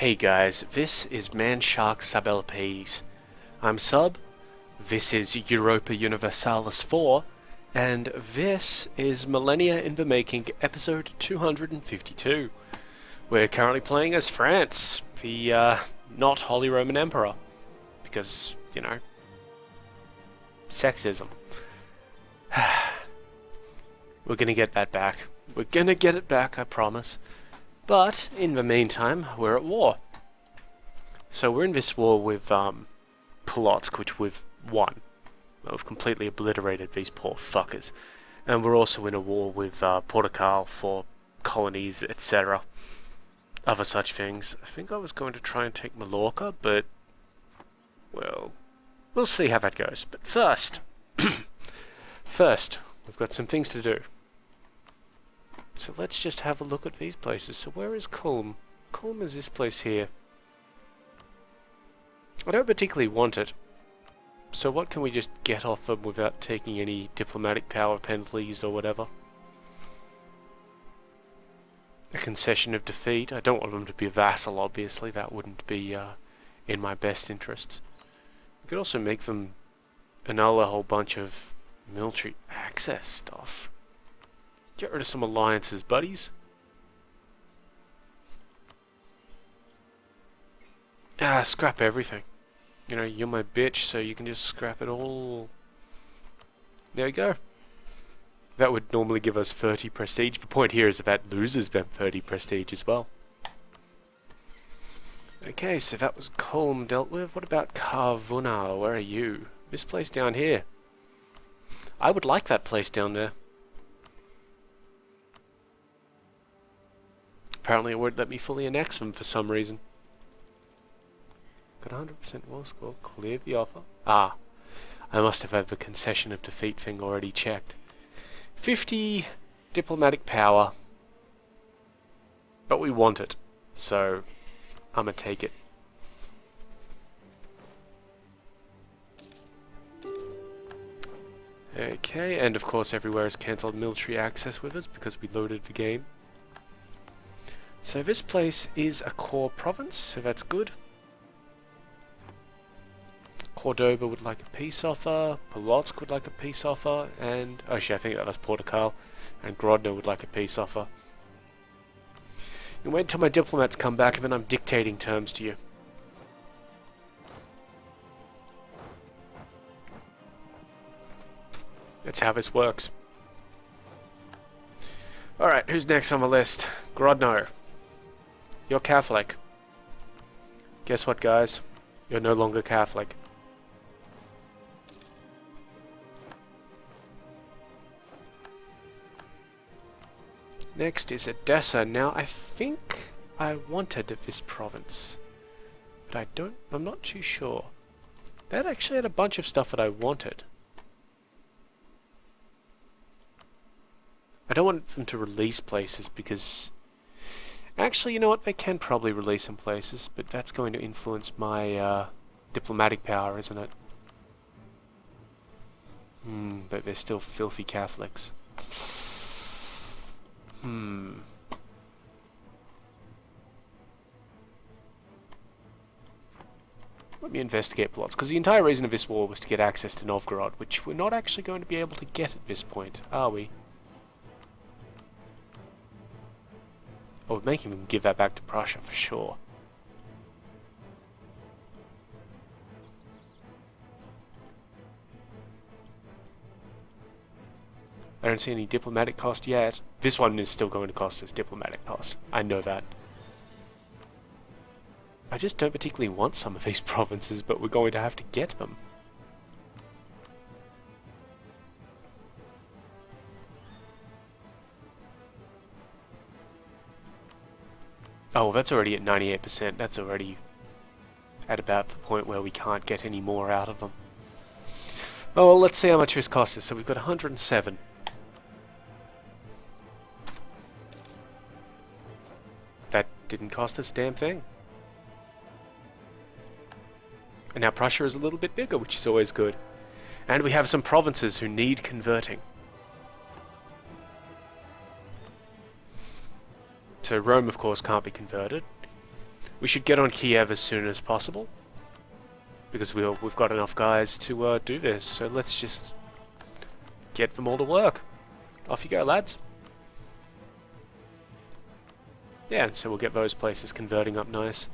Hey guys, this is Manshark Sub LPs. I'm Sub, this is Europa Universalis IV, and this is Millennia in the Making, episode 252. We're currently playing as France, the not Holy Roman Emperor, because, you know, sexism. We're gonna get that back. We're gonna get it back, I promise. But, in the meantime, we're at war. So we're in this war with Polotsk, which we've won. We've completely obliterated these poor fuckers. And we're also in a war with Portugal for colonies, etc. Other such things. I think I was going to try and take Mallorca, but, well, we'll see how that goes. But first, we've got some things to do. So let's just have a look at these places. So where is Culm? Culm is this place here. I don't particularly want it. So what can we just get off them without taking any diplomatic power penalties or whatever? A concession of defeat. I don't want them to be a vassal, obviously. That wouldn't be in my best interest. We could also make them annul a whole bunch of military access stuff. Get rid of some alliances, buddies. Scrap everything. You know, you're my bitch, so you can just scrap it all. There you go. That would normally give us 30 prestige. The point here is that loses them 30 prestige as well. Okay, so that was Culm dealt with. What about Carvuna? Where are you? This place down here. I would like that place down there. Apparently it won't let me fully annex them for some reason. Got 100% war score. Clear the offer. Ah, I must have had the concession of defeat thing already checked. 50 diplomatic power. But we want it. So, I'm gonna take it. Okay, and of course everywhere has cancelled military access with us because we loaded the game. So this place is a core province, so that's good. Cordoba would like a peace offer, Polotsk would like a peace offer, and actually I think that was Portugal, and Grodno would like a peace offer. You wait until my diplomats come back and then I'm dictating terms to you. That's how this works. Alright, who's next on the list? Grodno. You're Catholic. Guess what, guys? You're no longer Catholic. Next is Edessa. Now, I think I wanted this province, but I'm not too sure. That actually had a bunch of stuff that I wanted. I don't want them to release places because... Actually, you know what? They can probably release some places, but that's going to influence my diplomatic power, isn't it? But they're still filthy Catholics. Let me investigate plots, because the entire reason of this war was to get access to Novgorod, which we're not actually going to be able to get at this point, are we? Oh, we're making them give that back to Prussia for sure. I don't see any diplomatic cost yet. This one is still going to cost us diplomatic cost. I know that. I just don't particularly want some of these provinces, but we're going to have to get them. Oh, that's already at 98%. That's already at about the point where we can't get any more out of them. Oh, well, let's see how much this costs us. So we've got 107. That didn't cost us a damn thing. And now Prussia is a little bit bigger, which is always good. And we have some provinces who need converting. So Rome, of course, can't be converted. We should get on Kiev as soon as possible, because we've got enough guys to do this. So let's just get them all to work. Off you go, lads. Yeah, and so we'll get those places converting up nice.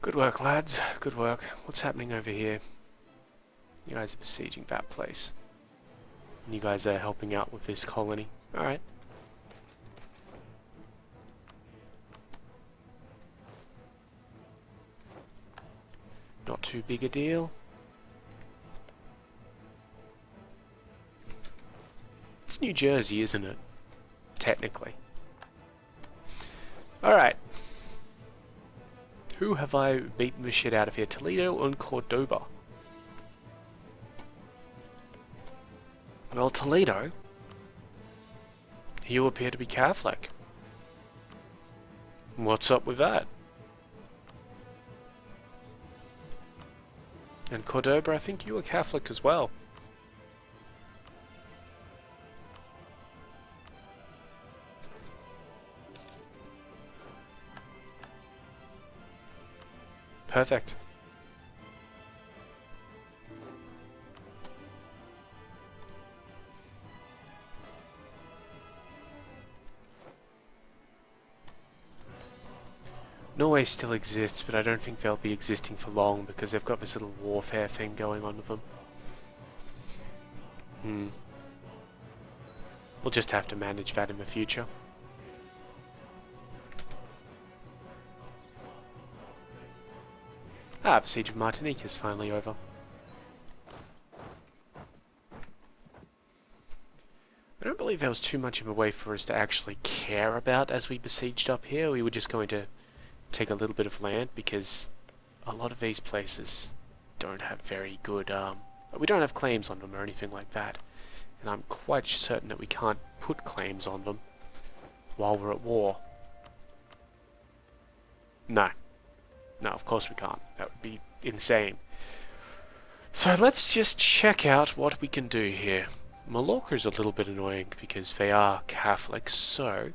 Good work, lads. Good work. What's happening over here? You guys are besieging that place. And you guys are helping out with this colony. Alright. Not too big a deal. It's New Jersey, isn't it? Technically. Alright. Who have I beaten the shit out of here? Toledo and Cordoba. Well, Toledo, you appear to be Catholic. What's up with that? And Cordoba, I think you are Catholic as well. Perfect. Norway still exists, but I don't think they'll be existing for long because they've got this little warfare thing going on with them. We'll just have to manage that in the future. Ah, the siege of Martinique is finally over. I don't believe there was too much of a way for us to actually care about as we besieged up here. We were just going to take a little bit of land because a lot of these places don't have very good, we don't have claims on them or anything like that. And I'm quite certain that we can't put claims on them while we're at war. No. No, of course we can't. That would be insane. So let's just check out what we can do here. Mallorca is a little bit annoying because they are Catholic, so...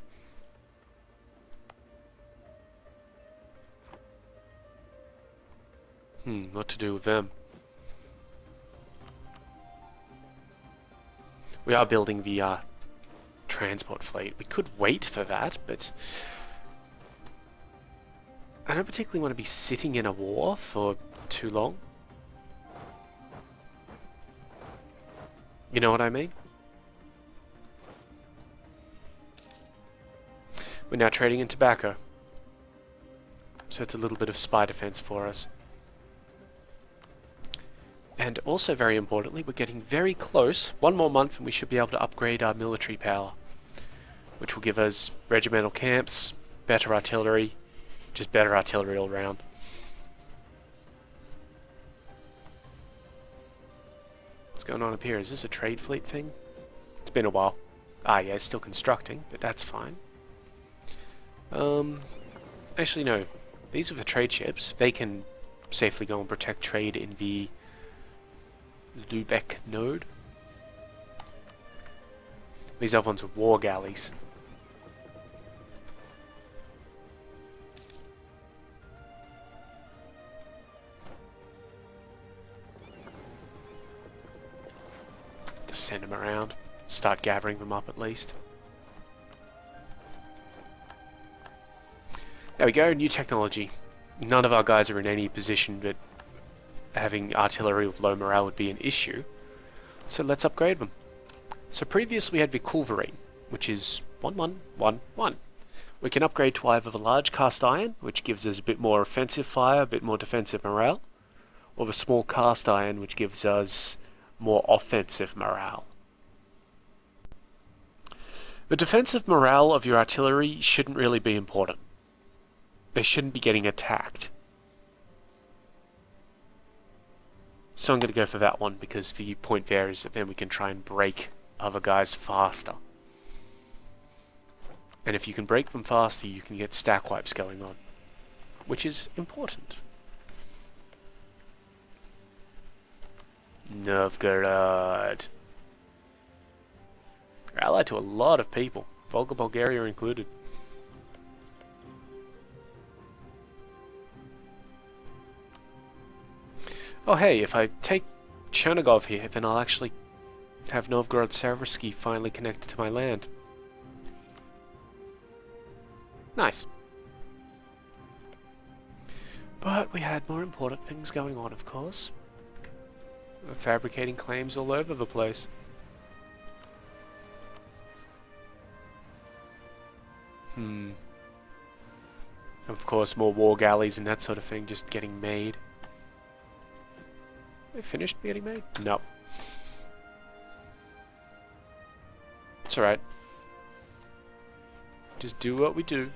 what to do with them? We are building the transport fleet. We could wait for that, but... I don't particularly want to be sitting in a war for too long. You know what I mean? We're now trading in tobacco. So it's a little bit of spy defense for us. And also very importantly, we're getting very close. One more month and we should be able to upgrade our military power. Which will give us regimental camps, better artillery, just better artillery all around. What's going on up here? Is this a trade fleet thing? It's been a while. Ah yeah, it's still constructing, but that's fine. Actually no. These are the trade ships. They can safely go and protect trade in the Lubeck node. These other ones are war galleys. Just send them around. Start gathering them up at least. There we go, new technology. None of our guys are in any position that having artillery with low morale would be an issue. So let's upgrade them. So previously we had the Culverin, which is 1111. We can upgrade to either the large cast iron, which gives us a bit more offensive fire, a bit more defensive morale, or the small cast iron, which gives us more offensive morale. The defensive morale of your artillery shouldn't really be important. They shouldn't be getting attacked. So I'm going to go for that one because the point there is that then we can try and break other guys faster. And if you can break them faster, you can get stack wipes going on, which is important. Novgorod. We're allied to a lot of people, Volga, Bulgaria included. Oh hey, if I take Chernigov here, then I'll actually have Novgorod-Seversky finally connected to my land. Nice. But we had more important things going on, of course. We're fabricating claims all over the place. Of course, more war galleys and that sort of thing just getting made. They finished getting made? No. It's alright. Just do what we do.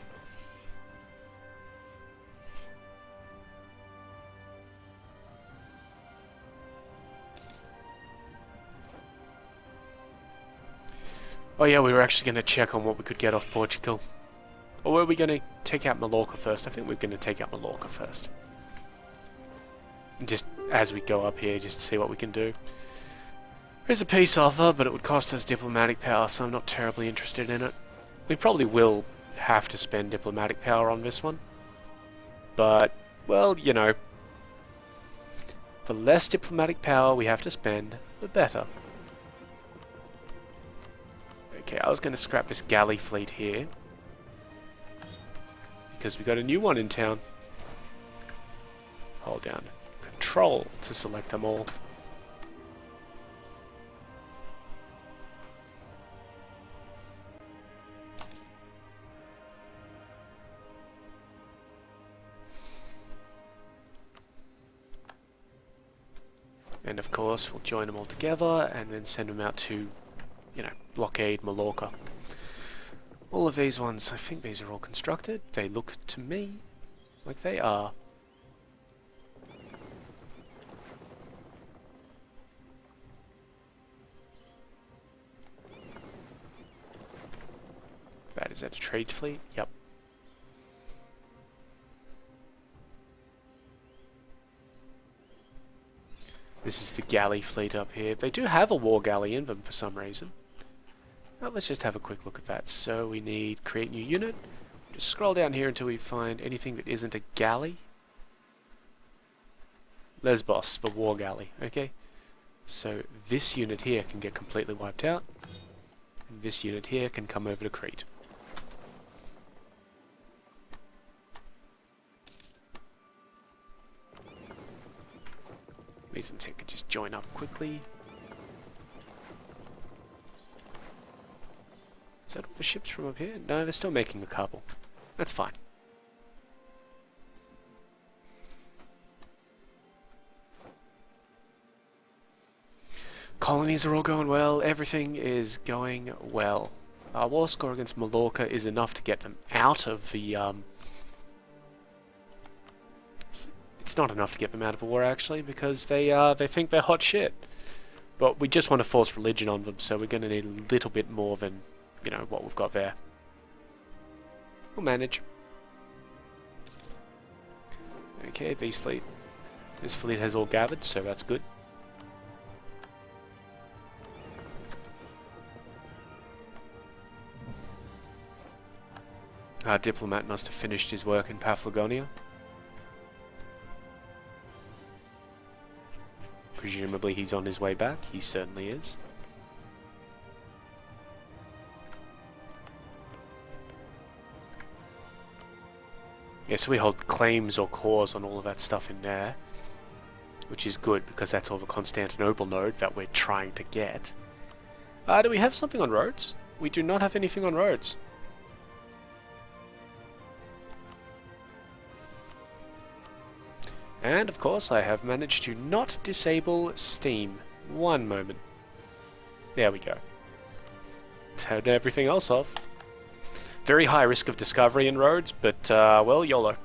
Oh yeah, we were actually going to check on what we could get off Portugal. Or were we going to take out Mallorca first? I think we're going to take out Mallorca first. Just as we go up here, just to see what we can do. There's a peace offer, but it would cost us diplomatic power, so I'm not terribly interested in it. We probably will have to spend diplomatic power on this one. But, well, you know, the less diplomatic power we have to spend, the better. Okay, I was going to scrap this galley fleet here, because we got a new one in town. Hold down Control to select them all. And of course, we'll join them all together and then send them out to, you know, blockade Mallorca. All of these ones, I think these are all constructed. They look to me like they are. Is that a trade fleet? Yep. This is the galley fleet up here. They do have a war galley in them for some reason. Now let's just have a quick look at that. So we need create new unit. Just scroll down here until we find anything that isn't a galley. Lesbos, the war galley. Okay. So this unit here can get completely wiped out. And this unit here can come over to Crete. These ones here can just join up quickly. Is that all the ships from up here? No, they're still making a couple. That's fine. Colonies are all going well. Everything is going well. Our war score against Mallorca is enough to get them out of the It's not enough to get them out of a war, actually, because they think they're hot shit. But we just want to force religion on them, so we're going to need a little bit more than, you know, what we've got there. We'll manage. Okay, this fleet has all gathered, so that's good. Our diplomat must have finished his work in Paphlagonia. Presumably he's on his way back. He certainly is. Yeah, so we hold claims or cores on all of that stuff in there, which is good because that's all the Constantinople node that we're trying to get. Do we have something on roads? We do not have anything on roads. And of course I have managed to not disable Steam. One moment. There we go. Turned everything else off. Very high risk of discovery in roads, but well, YOLO.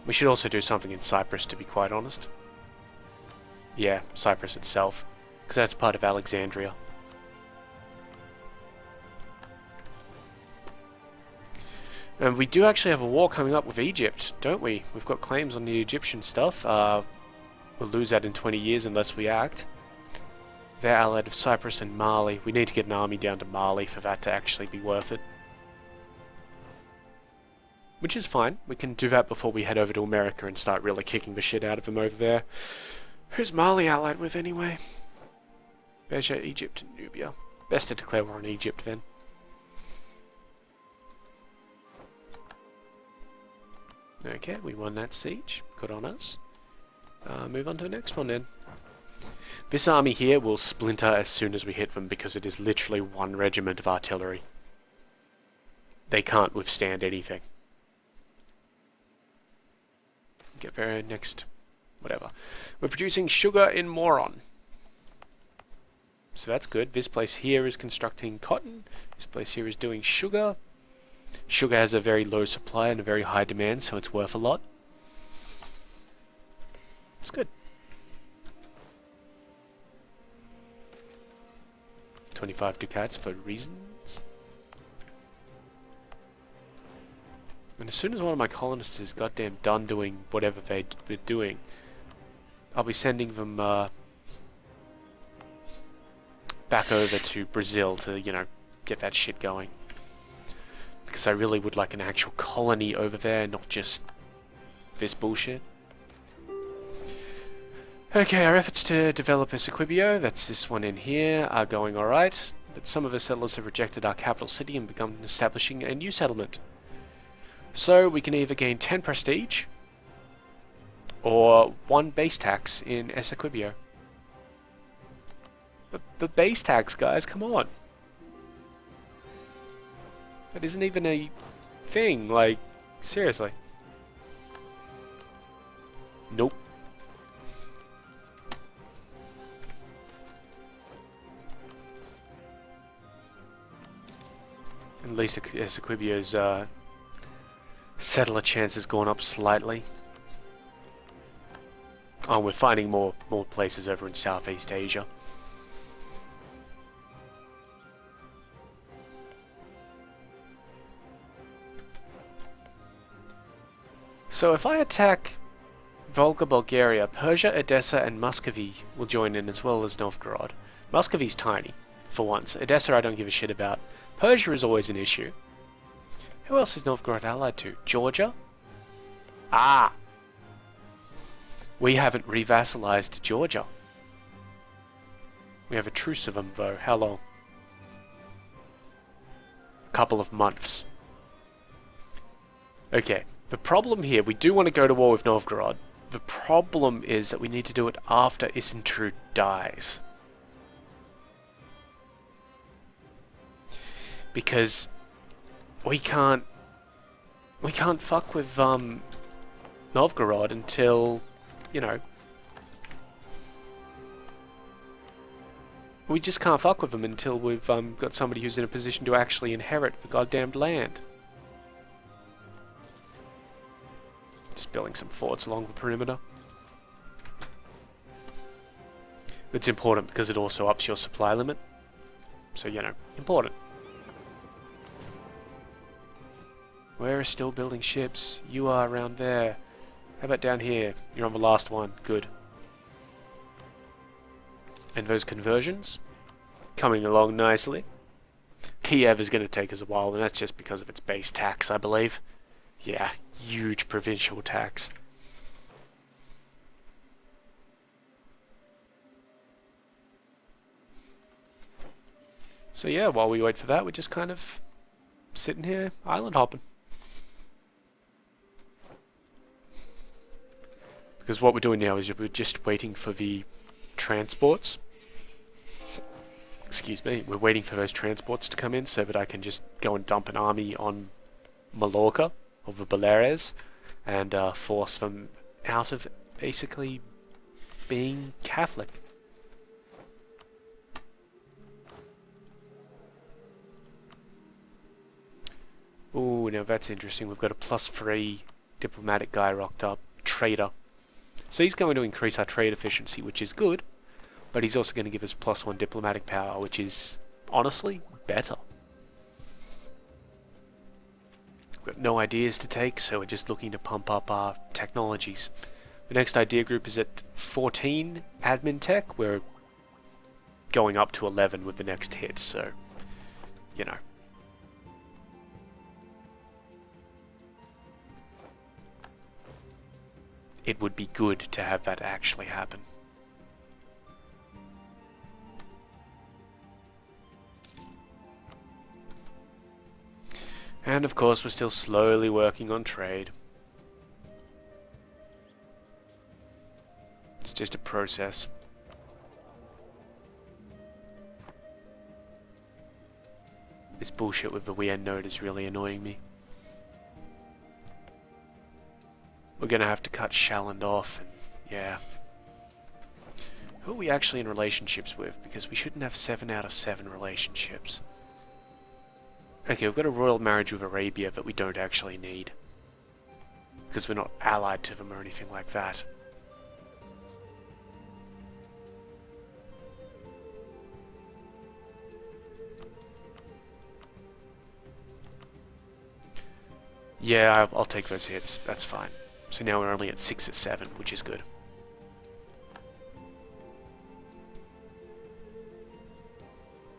We should also do something in Cyprus, to be quite honest. Yeah, Cyprus itself, because that's part of Alexandria. And we do actually have a war coming up with Egypt, don't we? We've got claims on the Egyptian stuff. We'll lose that in 20 years unless we act. They're allied of Cyprus and Mali. We need to get an army down to Mali for that to actually be worth it. Which is fine. We can do that before we head over to America and start really kicking the shit out of them over there. Who's Mali allied with anyway? Beja, Egypt, and Nubia. Best to declare war on Egypt then. Okay, we won that siege. Good on us. Move on to the next one then. This army here will splinter as soon as we hit them because it is literally one regiment of artillery. They can't withstand anything. Get there next. Whatever. We're producing sugar in Moron. So that's good. This place here is constructing cotton. This place here is doing sugar. Sugar has a very low supply and a very high demand, so it's worth a lot. It's good. 25 ducats for reasons. And as soon as one of my colonists is goddamn done doing whatever they're doing, I'll be sending them back over to Brazil to, you know, get that shit going. Because I really would like an actual colony over there, not just this bullshit. Okay, our efforts to develop a Sequibio, that's this one in here, are going alright, but some of the settlers have rejected our capital city and begun establishing a new settlement. So we can either gain 10 prestige, or 1 base tax in Essequibio. The base tax, guys, come on. That isn't even a thing, like, seriously. Nope. At least Essequibio's settler chance has gone up slightly. Oh, we're finding more places over in Southeast Asia. So if I attack Volga, Bulgaria, Persia, Edessa and Muscovy will join in as well as Novgorod. Muscovy's tiny, for once. Edessa I don't give a shit about. Persia is always an issue. Who else is Novgorod allied to? Georgia? Ah! We haven't revassalized Georgia. We have a truce of them though. How long? A couple of months. Okay. The problem here, we do want to go to war with Novgorod. The problem is that we need to do it after Isentrud dies. Because we can't fuck with Novgorod until, you know, we just can't fuck with them until we've got somebody who's in a position to actually inherit the goddamned land. Just building some forts along the perimeter. It's important because it also ups your supply limit. So, you know, important. We're still building ships. You are around there. How about down here? You're on the last one. Good. And those conversions? Coming along nicely. Kiev is going to take us a while, and that's just because of its base tax, I believe. Yeah, huge provincial tax. So yeah, while we wait for that, we're just kind of sitting here, island hopping. Because what we're doing now is we're just waiting for the transports. Excuse me, we're waiting for those transports to come in so that I can just go and dump an army on Mallorca, of the Baleares, and force them out of basically being Catholic. Ooh, now that's interesting. We've got a +3 diplomatic guy rocked up, trader. So he's going to increase our trade efficiency, which is good, but he's also going to give us +1 diplomatic power, which is honestly better. We've got no ideas to take, so we're just looking to pump up our technologies. The next idea group is at 14 admin tech. We're going up to 11 with the next hit, so, you know. It would be good to have that actually happen. And of course, we're still slowly working on trade. It's just a process. This bullshit with the weird node is really annoying me. We're gonna have to cut Shalland off, and yeah. Who are we actually in relationships with? Because we shouldn't have 7 out of 7 relationships. Okay, we've got a royal marriage with Arabia that we don't actually need. Because we're not allied to them or anything like that. Yeah, I'll take those hits. That's fine. So now we're only at 6 at 7, which is good.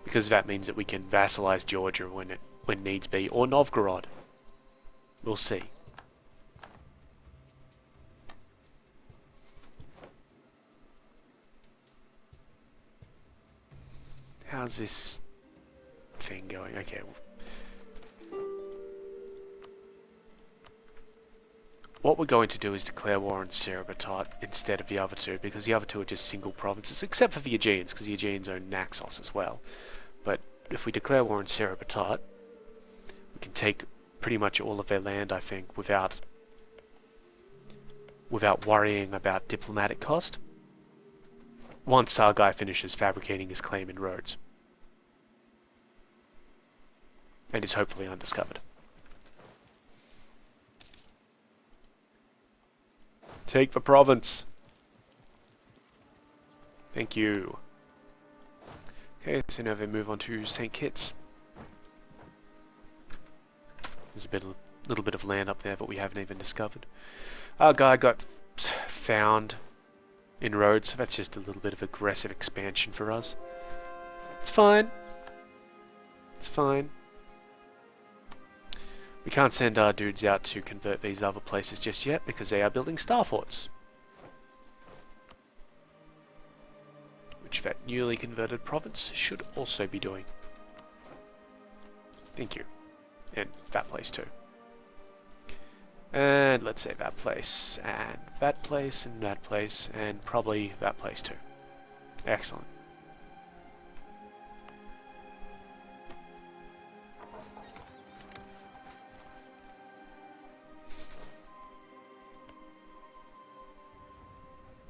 Because that means that we can vassalize Georgia when needs be, or Novgorod. We'll see. How's this thing going? Okay. What we're going to do is declare war on Cerebatat instead of the other two, because the other two are just single provinces, except for the Aegeans, because the Aegeans own Naxos as well. But if we declare war on Cerebatat, we can take pretty much all of their land, I think, without worrying about diplomatic cost. Once our guy finishes fabricating his claim in Rhodes. And is hopefully undiscovered. Take the province. Thank you. Okay, so now they move on to St. Kitts. There's a little bit of land up there that we haven't even discovered. Our guy got found in Rhodes, so that's just a little bit of aggressive expansion for us. It's fine. It's fine. We can't send our dudes out to convert these other places just yet because they are building star forts. Which that newly converted province should also be doing. Thank you. And that place too. And let's say that place, and that place, and probably that place too. Excellent.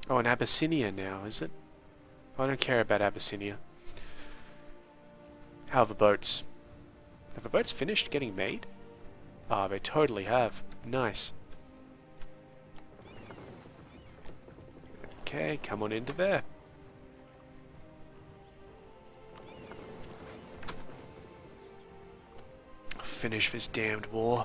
Oh, and Abyssinia now, is it? I don't care about Abyssinia. How are the boats? Have the boats finished getting made? Ah, they totally have. Nice. Okay, come on into there. Finish this damned war.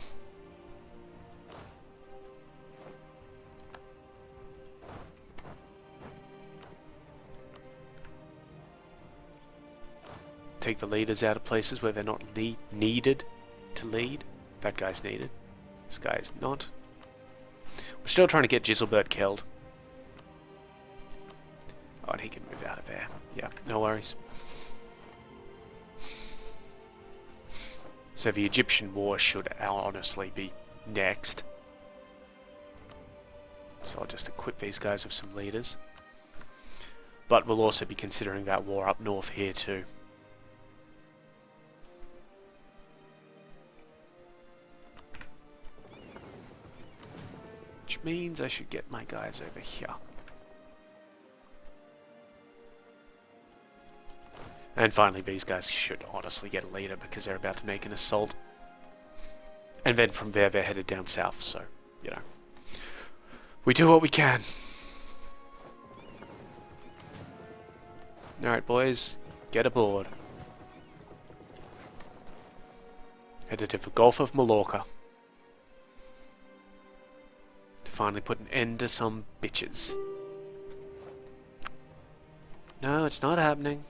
Take the leaders out of places where they're not needed to lead. That guy's needed. This guy's not. We're still trying to get Giselbert killed. Oh, and he can move out of there. Yeah, no worries. So the Egyptian war should honestly be next. So I'll just equip these guys with some leaders. But we'll also be considering that war up north here too. Which means I should get my guys over here. And finally, these guys should honestly get a leader because they're about to make an assault. And then from there, they're headed down south, so, you know. We do what we can. Alright, boys, get aboard. Headed to the Gulf of Mallorca. finally put an end to some bitches. No, it's not happening.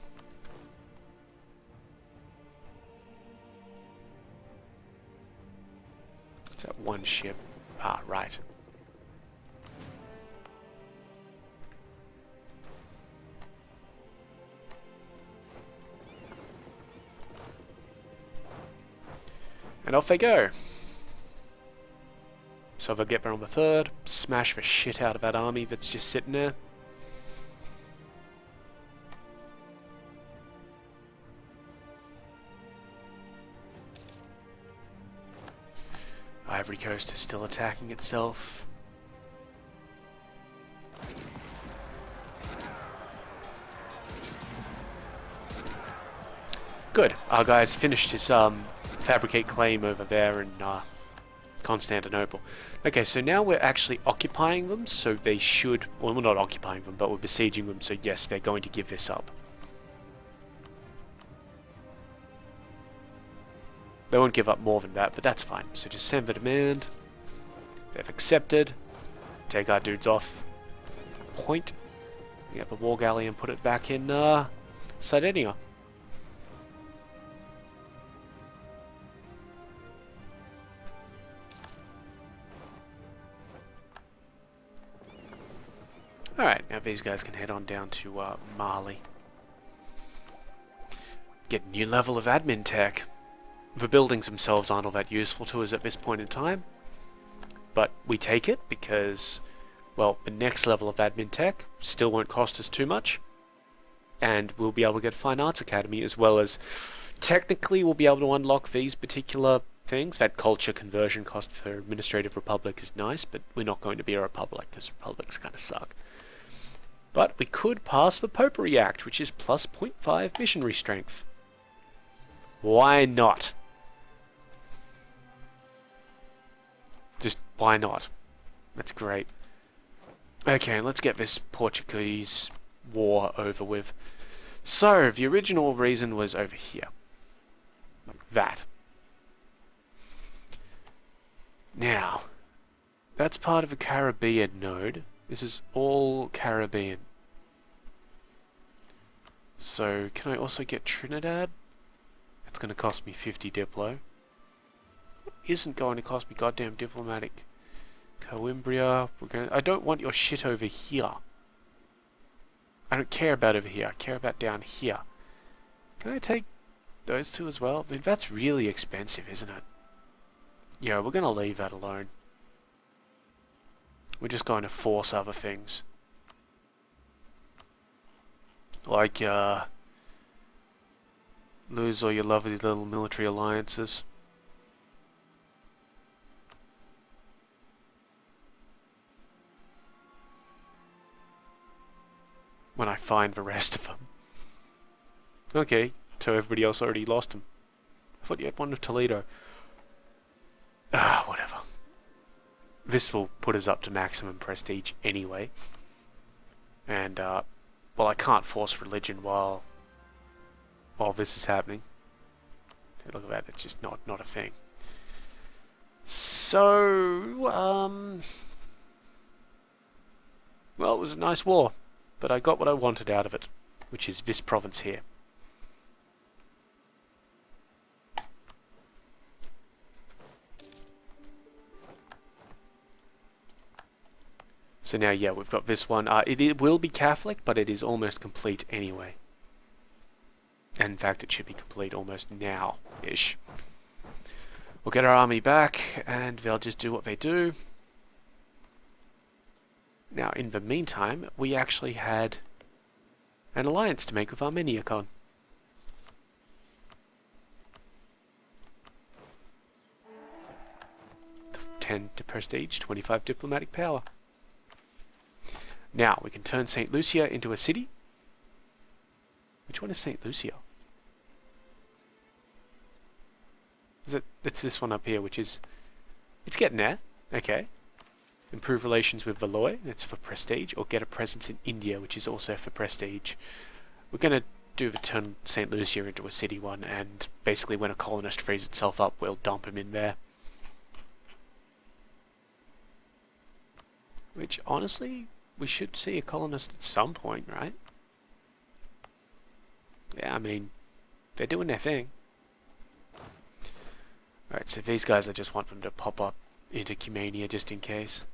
It's that one ship. Ah, right. And off they go. So if I get on the third, smash the shit out of that army that's just sitting there. Ivory Coast is still attacking itself. Good. Our guy's finished his fabricate claim over there in Constantinople. Okay, so now we're actually occupying them, so they should... Well, we're not occupying them, but we're besieging them, so yes, they're going to give this up. They won't give up more than that, but that's fine. So just send the demand. They've accepted. Take our dudes off. Point. We have the war galley and put it back in Sardinia. Alright, now these guys can head on down to Mali. Get a new level of admin tech. The buildings themselves aren't all that useful to us at this point in time. But we take it because, well, the next level of admin tech still won't cost us too much. And we'll be able to get Fine Arts Academy, as well as technically we'll be able to unlock these particular things. That culture conversion cost for Administrative Republic is nice, but we're not going to be a republic because republics kind of suck. But we could pass the Popery Act, which is plus 0.5 missionary strength. Why not? Just why not? That's great. Okay, let's get this Portuguese war over with. So, the original reason was over here. Like that. Now, that's part of a Caribbean node. This is all Caribbean. So, can I also get Trinidad? It's going to cost me 50 Diplo. What isn't going to cost me goddamn diplomatic? Coimbra. I don't want your shit over here. I don't care about over here. I care about down here. Can I take those two as well? I mean, that's really expensive, isn't it? Yeah, we're going to leave that alone. We're just going to force other things. Like, lose all your lovely little military alliances. When I find the rest of them. Okay, so everybody else already lost them. I thought you had one of Toledo. Ah, whatever. This will put us up to maximum prestige anyway. And, well, I can't force religion while this is happening. Look at that, it's just not a thing. So, well, it was a nice war, but I got what I wanted out of it, which is this province here. So now, yeah, we've got this one. It will be Catholic, but it is almost complete anyway. And in fact, it should be complete almost now-ish. We'll get our army back, and they'll just do what they do. Now, in the meantime, we actually had an alliance to make with Armenia. 10 to prestige, 25 diplomatic power. Now, we can turn St. Lucia into a city. Which one is St. Lucia? It's this one up here, which is... It's getting there. Okay. Improve relations with Valois, that's for prestige. Or get a presence in India, which is also for prestige. We're going to do the turn St. Lucia into a city one, and basically when a colonist frees itself up, we'll dump him in there. Which, honestly, we should see a colonist at some point, right? Yeah, I mean, they're doing their thing. Alright, so these guys, I just want them to pop up into Millennia just in case.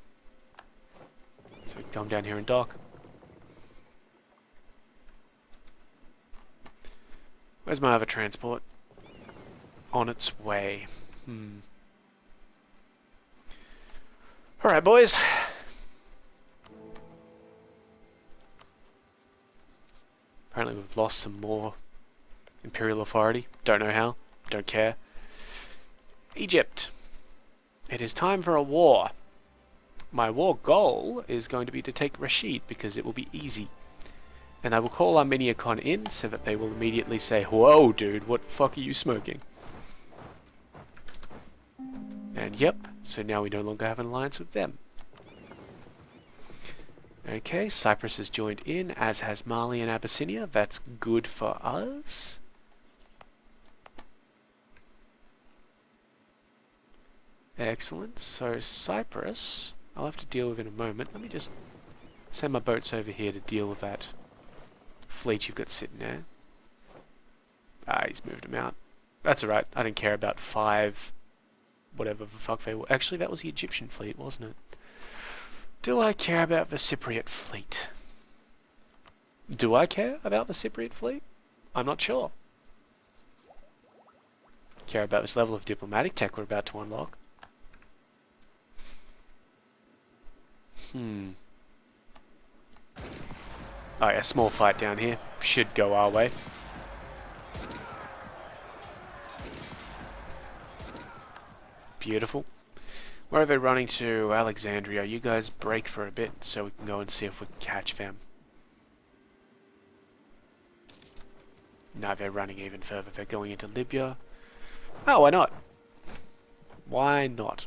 So we can come down here and dock. Where's my other transport? On its way. Alright, boys. Apparently we've lost some more Imperial authority. Don't know how. Don't care. Egypt. It is time for a war. My war goal is going to be to take Rashid because it will be easy. And I will call Armenia Khan in so that they will immediately say, whoa dude, what the fuck are you smoking? And yep, so now we no longer have an alliance with them. Okay, Cyprus has joined in, as has Mali and Abyssinia. That's good for us. Excellent. So Cyprus, I'll have to deal with in a moment. Let me just send my boats over here to deal with that fleet you've got sitting there. Ah, he's moved them out. That's alright. I didn't care about 5, whatever the fuck they were. Actually, that was the Egyptian fleet, wasn't it? Do I care about the Cypriot fleet? Do I care about the Cypriot fleet? I'm not sure. Care about this level of diplomatic tech we're about to unlock. Oh yeah, small fight down here. Should go our way. Beautiful. Where are they running to? Alexandria. You guys break for a bit so we can go and see if we can catch them. No, they're running even further. They're going into Libya. Oh, why not? Why not?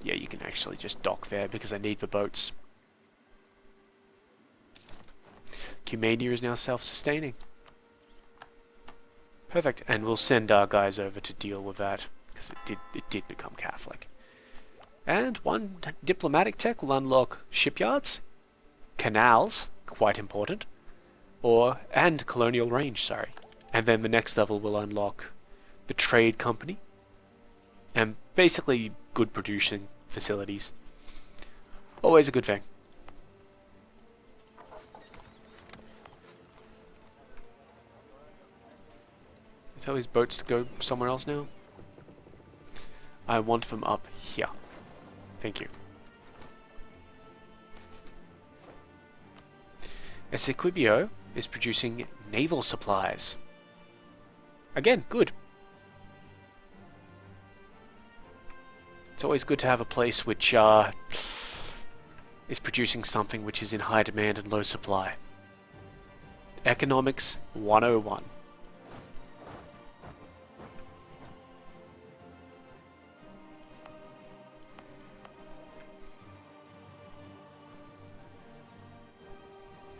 Yeah, you can actually just dock there because I need the boats. Millennia is now self-sustaining. Perfect, and we'll send our guys over to deal with that because it did become Catholic. And one diplomatic tech will unlock shipyards, canals, quite important, and colonial range, sorry. And then the next level will unlock the trade company and basically good producing facilities. Always a good thing. Tell his boats to go somewhere else now. I want them up here. Thank you. Essequibio is producing naval supplies. Again, good. It's always good to have a place which is producing something which is in high demand and low supply. Economics 101.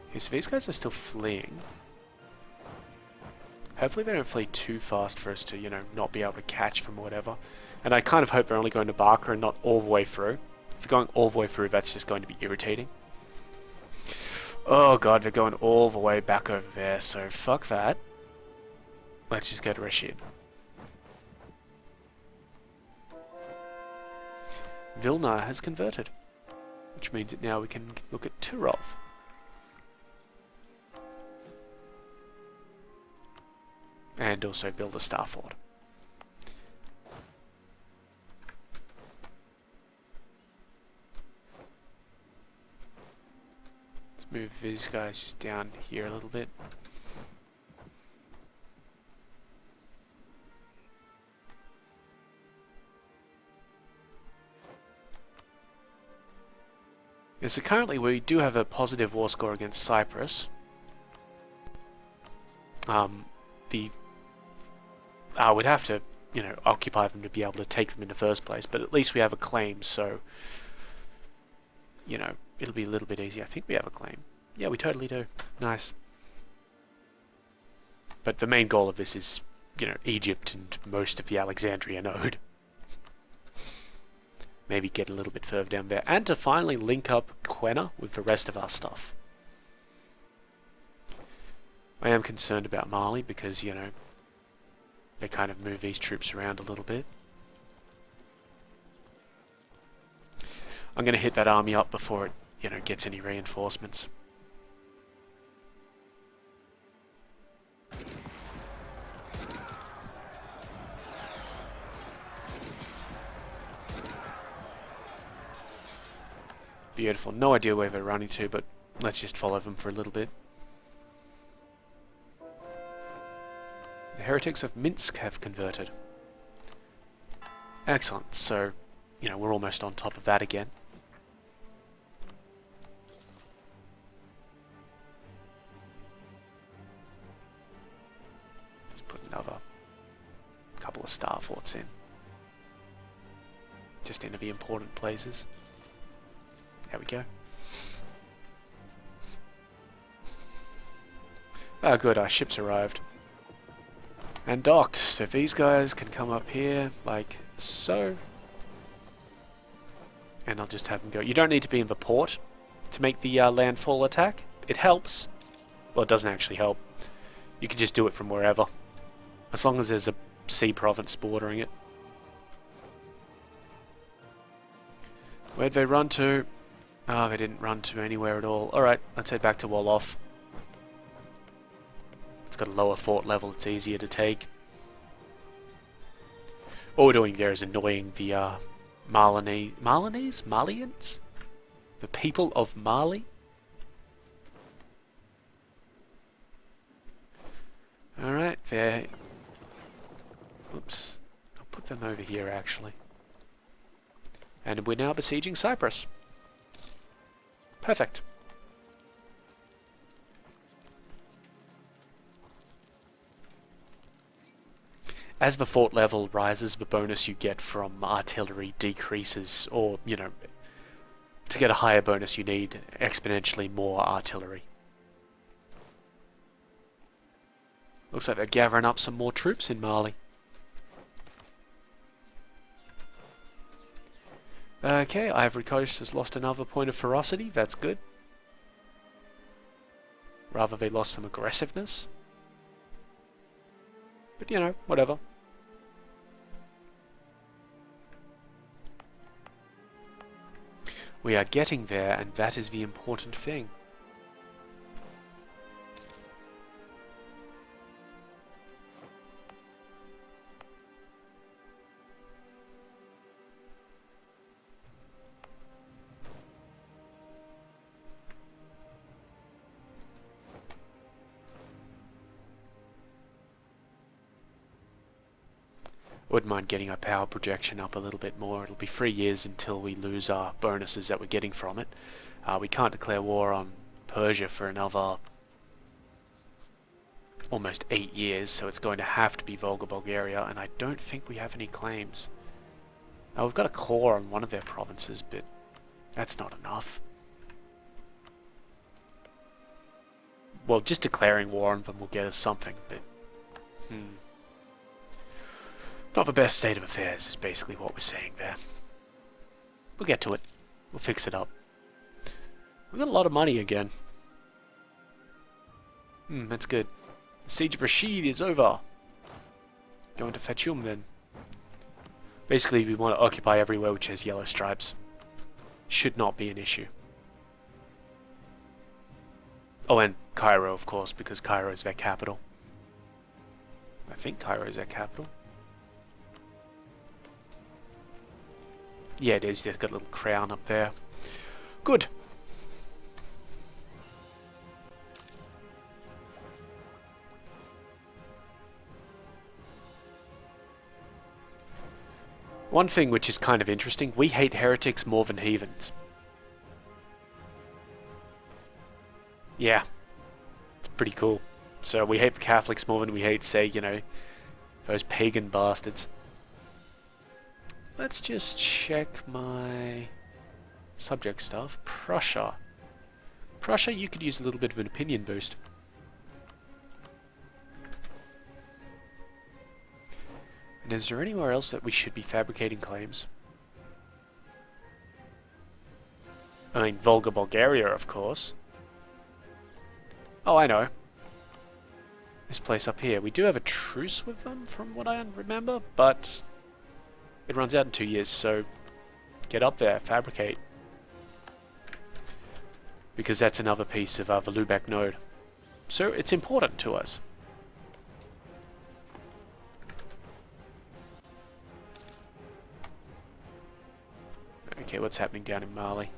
Okay, so these guys are still fleeing. Hopefully they don't flee too fast for us to, you know, not be able to catch them or whatever. And I kind of hope they're only going to Barca and not all the way through. If they're going all the way through, that's just going to be irritating. Oh god, they're going all the way back over there, so fuck that. Let's just go to Rashid. Vilna has converted, which means that now we can look at Turov. And also build a star fort. Let's move these guys just down here a little bit. Yeah, so currently we do have a positive war score against Cyprus. We'd have to, you know, occupy them to be able to take them in the first place, but at least we have a claim, so, you know, it'll be a little bit easier. I think we have a claim. Yeah, we totally do. Nice. But the main goal of this is, you know, Egypt and most of the Alexandria node. maybe get a little bit further down there, and to finally link up Quena with the rest of our stuff. I am concerned about Mali because, you know, they kind of move these troops around a little bit. I'm going to hit that army up before it, you know, gets any reinforcements. Beautiful. No idea where they're running to, but let's just follow them for a little bit. The heretics of Minsk have converted. Excellent. So, you know, we're almost on top of that again. Let's put another couple of star forts in. Just into the important places. There we go. Oh good, our ship's arrived. And docked, so these guys can come up here, like so. And I'll just have them go. You don't need to be in the port to make the landfall attack. It helps. Well, it doesn't actually help. You can just do it from wherever. As long as there's a sea province bordering it. Where'd they run to? Oh, they didn't run to anywhere at all. Alright, let's head back to Wolof. It's got a lower fort level, it's easier to take. What we're doing there is annoying the Malians? The people of Mali? Alright, there. Oops. I'll put them over here actually. And we're now besieging Cyprus. Perfect. As the fort level rises, the bonus you get from artillery decreases, or, you know, to get a higher bonus you need exponentially more artillery. Looks like they're gathering up some more troops in Mali. Okay, Ivory Coast has lost another point of ferocity, that's good. Rather they lost some aggressiveness. But you know, whatever. We are getting there, and that is the important thing. Wouldn't mind getting our power projection up a little bit more. It'll be 3 years until we lose our bonuses that we're getting from it. We can't declare war on Persia for another almost 8 years, so it's going to have to be Volga Bulgaria, and I don't think we have any claims. Now we've got a core on one of their provinces, but that's not enough. Well, just declaring war on them will get us something, but not the best state of affairs is basically what we're saying there. We'll get to it. We'll fix it up. We've got a lot of money again. That's good. The Siege of Rashid is over. Going to Fatium then. Basically, we want to occupy everywhere which has yellow stripes. Should not be an issue. Oh, and Cairo, of course, because Cairo is their capital. I think Cairo is their capital. Yeah, it is. They've got a little crown up there. Good. One thing which is kind of interesting, we hate heretics more than heathens. Yeah. It's pretty cool. So we hate the Catholics more than we hate, say, you know, those pagan bastards. Let's just check my subject stuff. Prussia. Prussia, you could use a little bit of an opinion boost. And is there anywhere else that we should be fabricating claims? I mean, Volga, Bulgaria, of course. Oh, I know. This place up here. We do have a truce with them, from what I remember, but it runs out in 2 years, so get up there, fabricate. Because that's another piece of the Lubeck node. So it's important to us. Okay, what's happening down in Mali?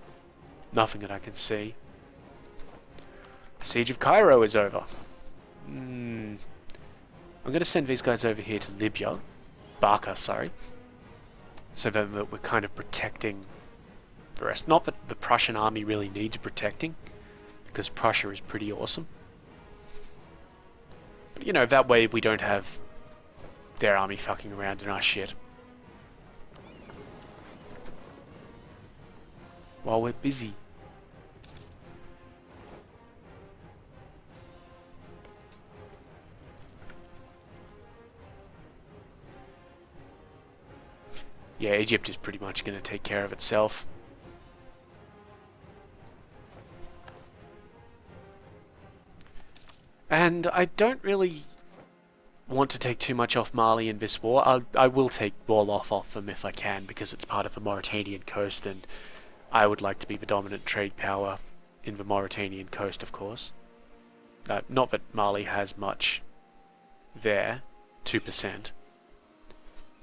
Nothing that I can see. Siege of Cairo is over. I'm going to send these guys over here to Libya. Barca, sorry. So that we're kind of protecting the rest. Not that the Prussian army really needs protecting, because Prussia is pretty awesome. But, you know, that way we don't have their army fucking around in our shit. While we're busy. Yeah, Egypt is pretty much going to take care of itself. And I don't really want to take too much off Mali in this war. I will take Wolof off them if I can, because it's part of the Mauritanian coast, and I would like to be the dominant trade power in the Mauritanian coast, of course. Not that Mali has much there, 2%.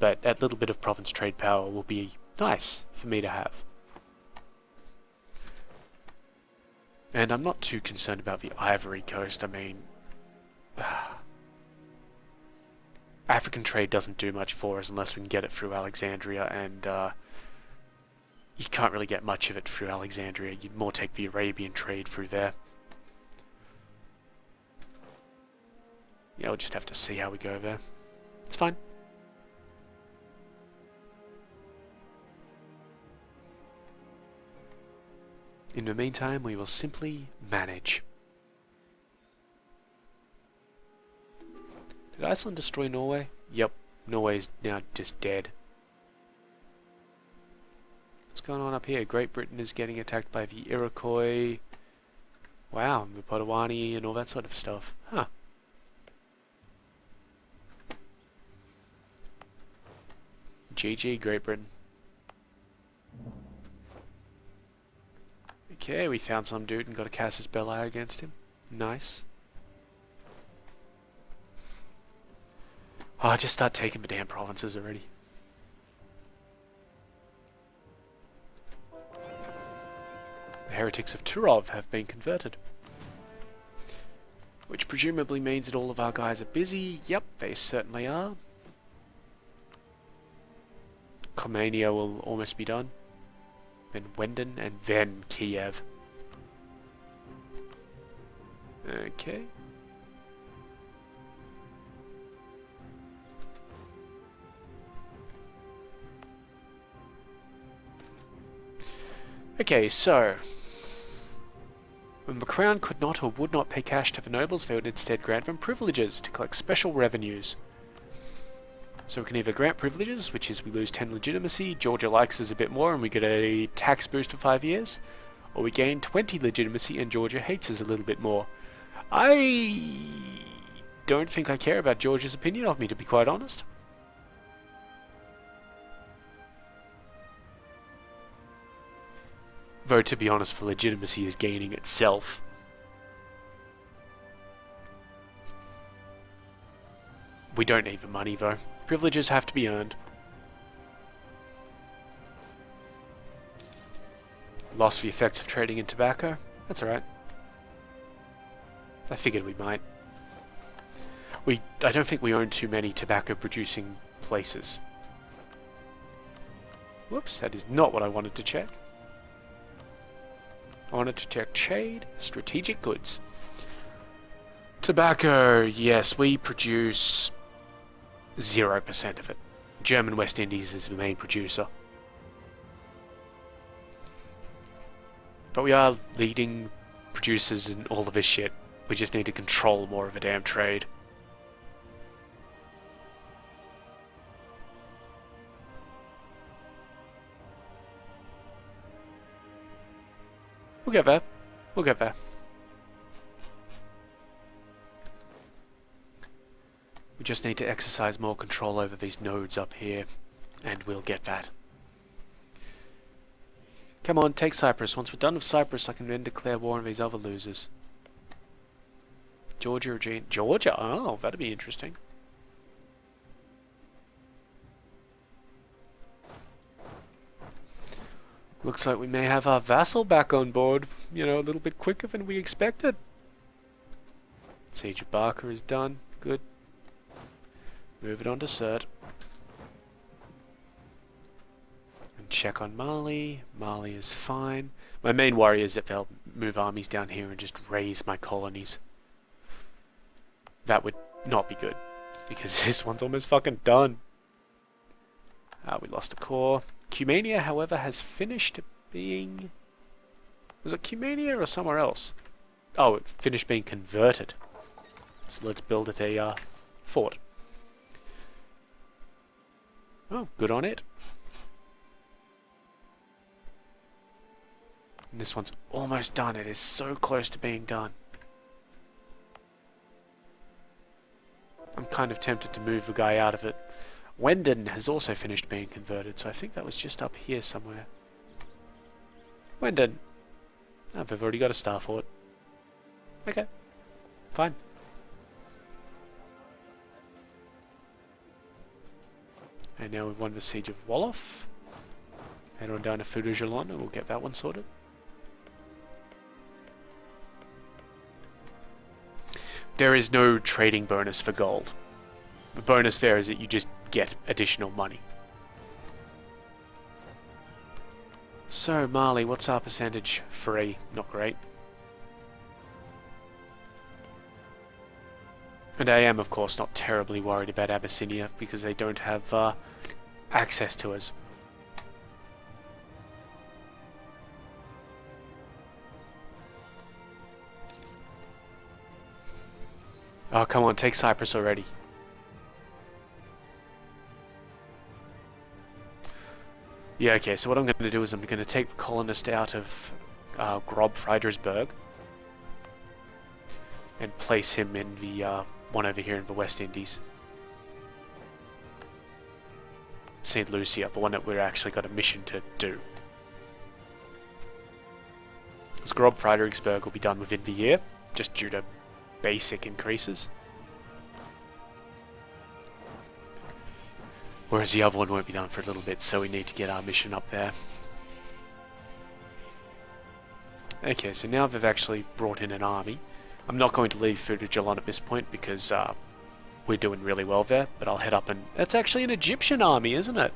But that little bit of province trade power will be nice for me to have. And I'm not too concerned about the Ivory Coast. I mean, African trade doesn't do much for us unless we can get it through Alexandria, and you can't really get much of it through Alexandria. You'd more take the Arabian trade through there. Yeah, we'll just have to see how we go there. It's fine. In the meantime, we will simply manage. Did Iceland destroy Norway? Yep, Norway is now just dead. What's going on up here? Great Britain is getting attacked by the Iroquois. Wow, the Potawatomi and all that sort of stuff. Huh. GG, Great Britain. Okay, we found some dude and got a casus belli against him. Nice. Oh, just start taking the damn provinces already. The heretics of Turov have been converted. Which presumably means that all of our guys are busy. Yep, they certainly are. Khomania will almost be done. Then Wenden, and then Kiev. Okay. Okay, so when the Crown could not or would not pay cash to the nobles, they would instead grant them privileges to collect special revenues. So we can either grant privileges, which is we lose 10 legitimacy, Georgia likes us a bit more and we get a tax boost for 5 years, or we gain 20 legitimacy and Georgia hates us a little bit more. I don't think I care about Georgia's opinion of me, to be quite honest. Though, to be honest, the legitimacy is gaining itself. We don't need the money, though. Privileges have to be earned. Lost the effects of trading in tobacco? That's alright. I figured we might. I don't think we own too many tobacco-producing places. Whoops, that is not what I wanted to check. I wanted to check trade, strategic goods. Tobacco, yes, we produce 0% of it. German West Indies is the main producer. But we are leading producers in all of this shit. We just need to control more of a damn trade. We'll get there. We'll get there. We just need to exercise more control over these nodes up here, and we'll get that. Come on, take Cyprus. Once we're done with Cyprus, I can then declare war on these other losers. Georgia or Georgia? Oh, that'd be interesting. Looks like we may have our vassal back on board, you know, a little bit quicker than we expected. Siege of Barca is done. Good. Move it on to Cert. And check on Mali. Mali is fine. My main worry is that they'll move armies down here and just raise my colonies. That would not be good, because this one's almost fucking done. We lost a core. Cumania, however, has finished being... Was it Cumania or somewhere else? Oh, it finished being converted. So let's build it a fort. Oh, good on it. And this one's almost done. It is so close to being done. I'm kind of tempted to move the guy out of it. Wendon has also finished being converted, so I think that was just up here somewhere. Wendon. Oh, they've already got a star fort. Okay. Fine. And now we've won the Siege of Wolof. Head on down to Fudujalon and we'll get that one sorted. There is no trading bonus for gold. The bonus there is that you just get additional money. So, Mali, what's our percentage? 3. Not great. And I am, of course, not terribly worried about Abyssinia because they don't have access to us. Oh, come on, take Cyprus already. Yeah, okay, so what I'm going to do is I'm going to take the colonist out of Grob Friedrichsburg and place him in the one over here in the West Indies. St. Lucia, the one that we've actually got a mission to do. Because Grob Friedrichsburg will be done within the year, just due to basic increases. Whereas the other one won't be done for a little bit, so we need to get our mission up there. Okay, so now they've actually brought in an army. I'm not going to leave Fudujalon at this point because we're doing really well there, but I'll head up and... That's actually an Egyptian army, isn't it?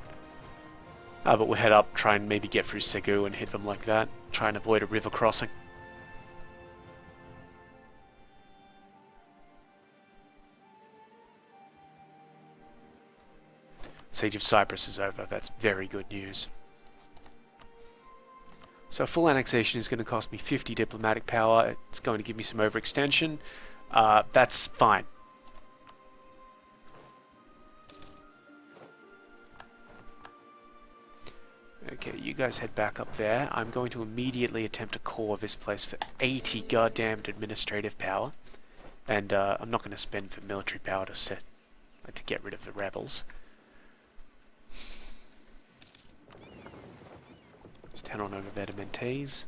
But we'll head up, try and maybe get through Segu and hit them like that. Try and avoid a river crossing. Siege of Cyprus is over. That's very good news. So full annexation is going to cost me 50 diplomatic power. It's going to give me some overextension. That's fine. Okay, you guys head back up there. I'm going to immediately attempt to core this place for 80 goddamned administrative power. And I'm not going to spend for military power to get rid of the rebels. Just head on over there to Mentés.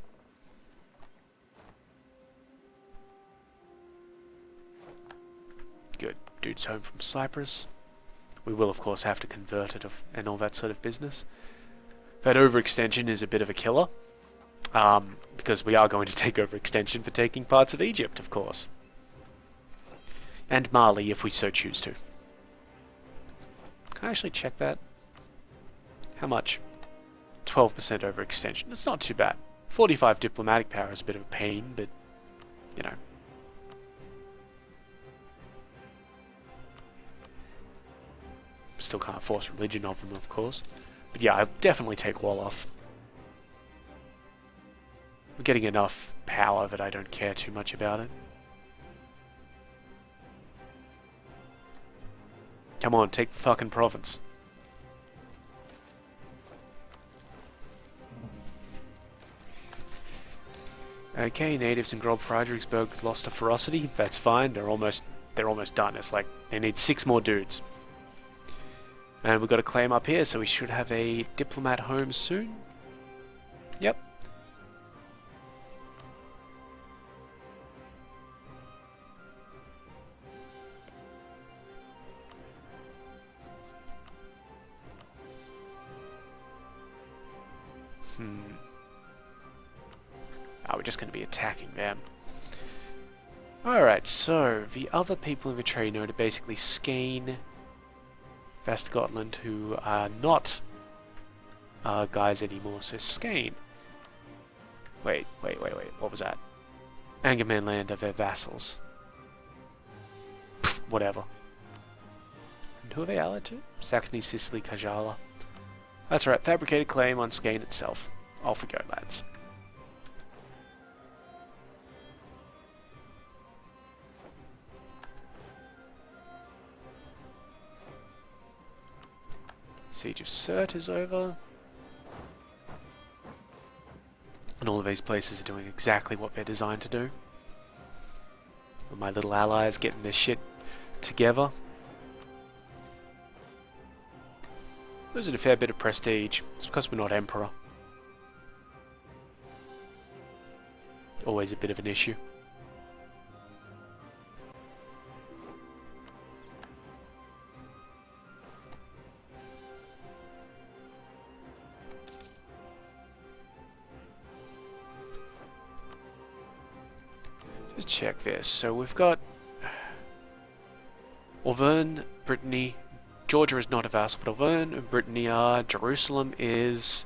Good. Dude's home from Cyprus. We will of course have to convert it and all that sort of business. That overextension is a bit of a killer. Because we are going to take overextension for taking parts of Egypt, of course. And Mali, if we so choose to. Can I actually check that? How much? 12% overextension. It's not too bad. 45 diplomatic power is a bit of a pain, but, you know. Still can't force religion of them, of course. But yeah, I'll definitely take Wolof. We're getting enough power that I don't care too much about it. Come on, take the fucking province. Okay, natives in Grob Friedrichsburg lost a ferocity. That's fine. They're almost done. It's like they need 6 more dudes. And we've got a claim up here, so we should have a diplomat home soon. Yep. Oh, we're just going to be attacking them. Alright, so the other people in the trade node are basically Skane, Vestgotland, who are not guys anymore. So Skane. Wait, what was that? Angermanland are their vassals. Pfft, whatever. And who are they allied to? Saxony, Sicily, Kajala. That's right, fabricated claim on Skane itself. Off we go, lads. Siege of Surt is over. And all of these places are doing exactly what they're designed to do. And my little allies getting their shit together. Losing a fair bit of prestige. It's because we're not Emperor. Always a bit of an issue. Just check this. So we've got Auvergne, Brittany. Georgia is not a vassal, but Auvergne and Brittany are. Jerusalem is.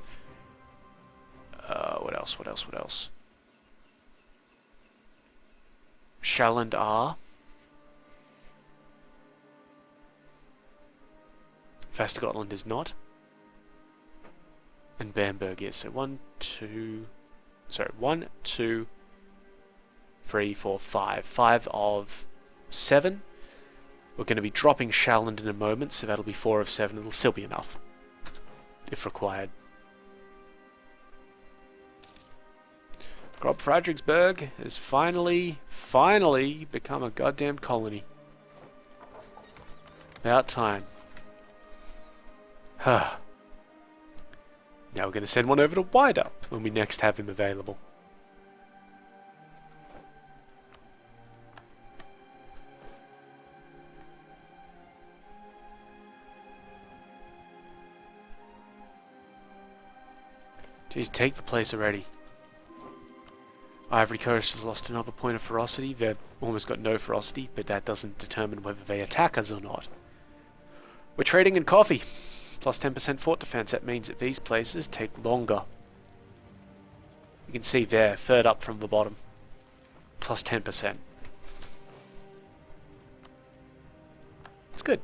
What else? Shalland are. Västergotland is not. And Bamberg is. So 1, 2, 3, 4, 5. 5 of 7. We're going to be dropping Shalland in a moment, so that'll be 4 of 7. It'll still be enough, if required. Grob Friedrichsburg has finally become a goddamn colony. About time. Now we're going to send one over to Wider when we next have him available. Jeez, take the place already. Ivory Coast has lost another point of ferocity. They've almost got no ferocity, but that doesn't determine whether they attack us or not. We're trading in coffee. Plus 10% fort defense. That means that these places take longer. You can see there, third up from the bottom. Plus 10%. It's good.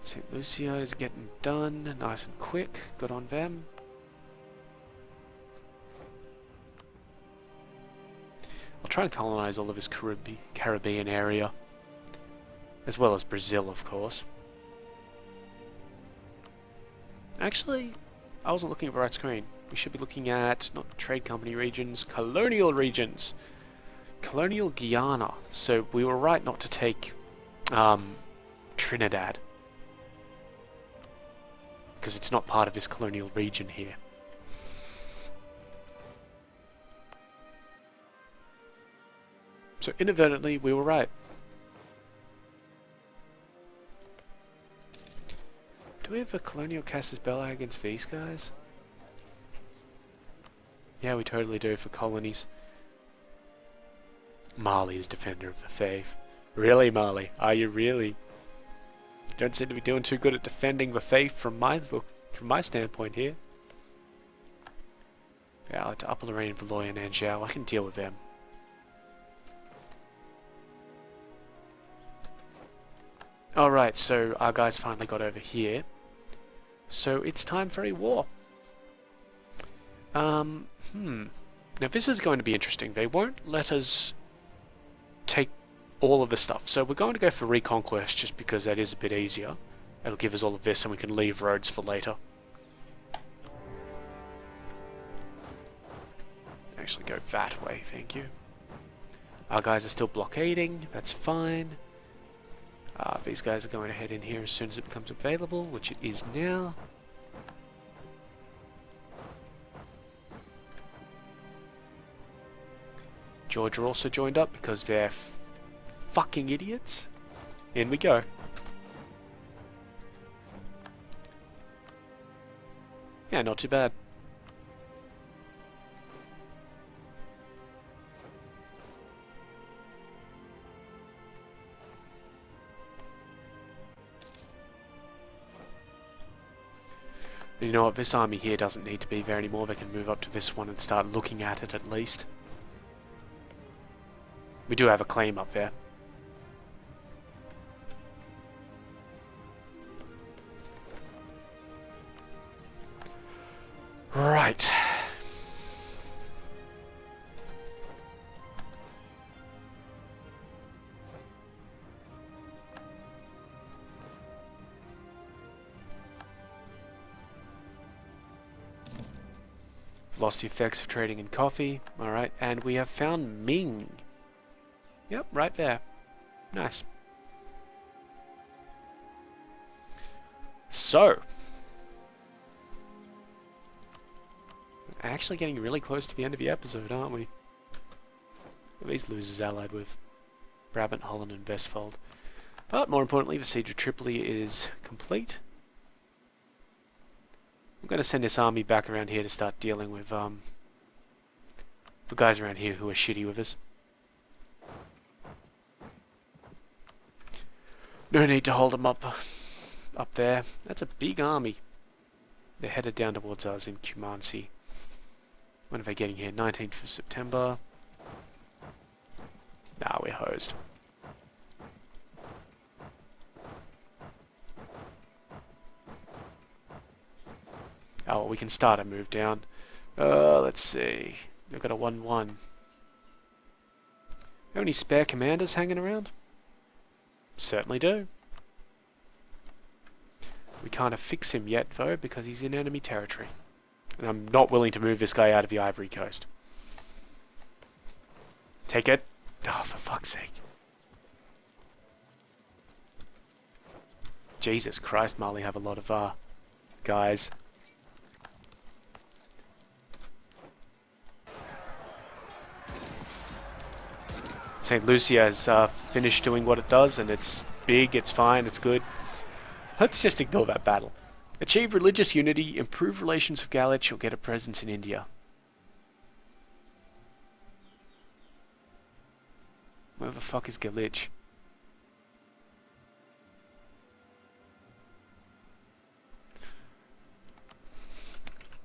St. Lucia is getting done nice and quick. Good on them. I'll try and colonize all of his Caribbean area, as well as Brazil, of course. Actually, I wasn't looking at the right screen. We should be looking at not trade company regions, colonial regions. Colonial Guyana. So we were right not to take Trinidad, because it's not part of this colonial region here. So inadvertently, we were right. Do we have a colonial casus belli against these guys? Yeah, we totally do for colonies. Mali is defender of the faith. Really, Mali? Are you really? Don't seem to be doing too good at defending the faith from my standpoint here. Yeah, to Upper Lorraine, Valois, and Anjou, I can deal with them. Alright, so our guys finally got over here. So it's time for a war. Now this is going to be interesting. They won't let us take all of the stuff. So we're going to go for Reconquest just because that is a bit easier. It'll give us all of this and we can leave roads for later. actually go that way, thank you. Our guys are still blockading, that's fine. These guys are going to head in here as soon as it becomes available, which it is now. Georgia also joined up because they're fucking idiots. In we go. Yeah, not too bad. You know what, this army here doesn't need to be there anymore. They can move up to this one and start looking at it at least. We do have a claim up there. Right. Lost the effects of trading in coffee. Alright, and we have found Ming. Yep, right there. Nice. So. We're actually getting really close to the end of the episode, aren't we? What are these losers allied with? Brabant, Holland and Vestfold. But more importantly, the siege of Tripoli is complete. I'm going to send this army back around here to start dealing with the guys around here who are shitty with us. No need to hold them up there. That's a big army. They're headed down towards us in Kumansi. When are they getting here? 19th of September. Nah, we're hosed. Oh, well, we can start a move down. Let's see. We've got a 1-1. Have any spare commanders hanging around? Certainly do. We can't affix him yet, though, because he's in enemy territory. And I'm not willing to move this guy out of the Ivory Coast. Take it. Oh, for fuck's sake. Jesus Christ, Mali have a lot of guys. St. Lucia has finished doing what it does, and it's big, it's fine, it's good. Let's just ignore that battle. Achieve religious unity, improve relations with Galich, or get a presence in India. Where the fuck is Galich?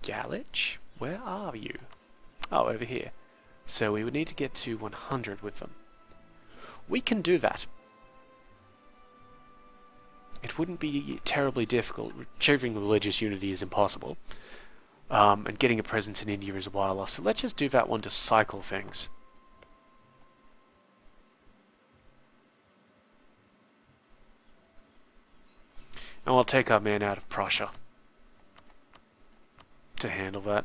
Galich? Where are you? Oh, over here. So we would need to get to 100 with them. We can do that. It wouldn't be terribly difficult. Achieving religious unity is impossible. And getting a presence in India is a while off. So let's just do that one to cycle things. And we'll take our man out of Prussia to handle that.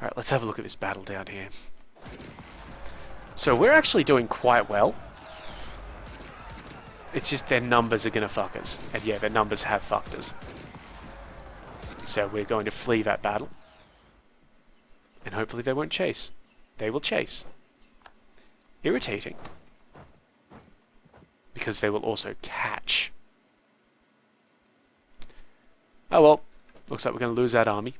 Alright, let's have a look at this battle down here. So we're actually doing quite well. It's just their numbers are going to fuck us. And yeah, their numbers have fucked us. So we're going to flee that battle. And hopefully they won't chase. They will chase. Irritating. Because they will also catch. Oh well, looks like we're going to lose that army.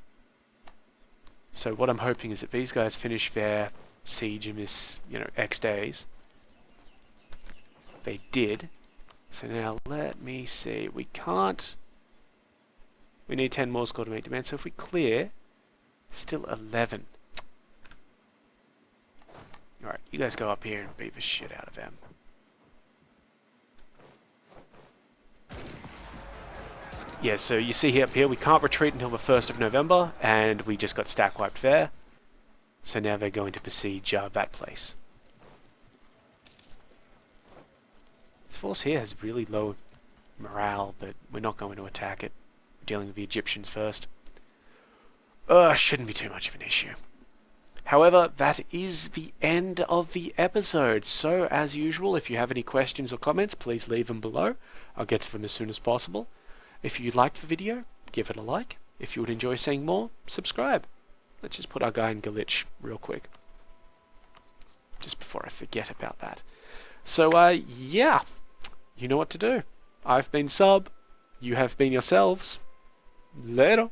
So what I'm hoping is that these guys finish their siege in this, X days. They did. So now let me see. We can't. We need 10 more score to make demand. So if we clear, still 11. Alright, you guys go up here and beat the shit out of them. Yeah, so you see up here, we can't retreat until the 1st of November, and we just got stack wiped there. So now they're going to besiege that place. This force here has really low morale, but we're not going to attack it. We're dealing with the Egyptians first. Shouldn't be too much of an issue. However, that is the end of the episode. So, as usual, if you have any questions or comments, please leave them below. I'll get to them as soon as possible. If you liked the video, give it a like. If you would enjoy seeing more, subscribe. Let's just put our guy in glitch real quick, just before I forget about that. So, yeah, you know what to do. I've been Sub. You have been yourselves. Later.